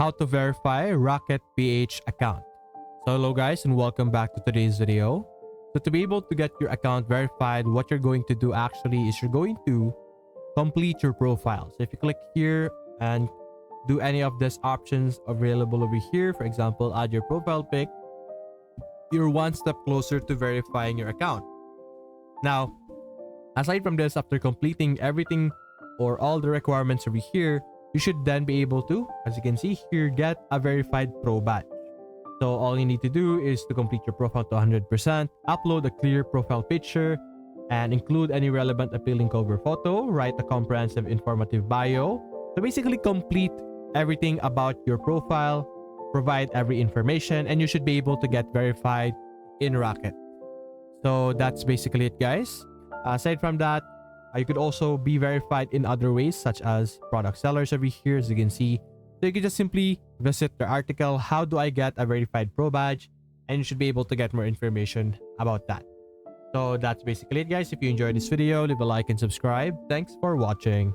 how to verify Raket.ph account. So hello guys and welcome back to today's video. So to be able to get your account verified, what you're going to do actually is you're going to complete your profile. So if you click here and do any of these options available over here, for example, add your profile pic, you're one step closer to verifying your account. Now, aside from this, after completing everything or all the requirements over here, you should then be able to, as you can see here, get a verified pro badge. So all you need to do is to complete your profile to 100%, upload a clear profile picture, and include any relevant appealing cover photo, write a comprehensive informative bio. So basically complete everything about your profile, provide every information, and you should be able to get verified in Raket. So that's basically it, guys. Aside from that, you could also be verified in other ways, such as product sellers over here, as you can see. So you can just simply visit the article, how do I get a verified pro badge? And you should be able to get more information about that. So that's basically it, guys. If you enjoyed this video, leave a like and subscribe. Thanks for watching.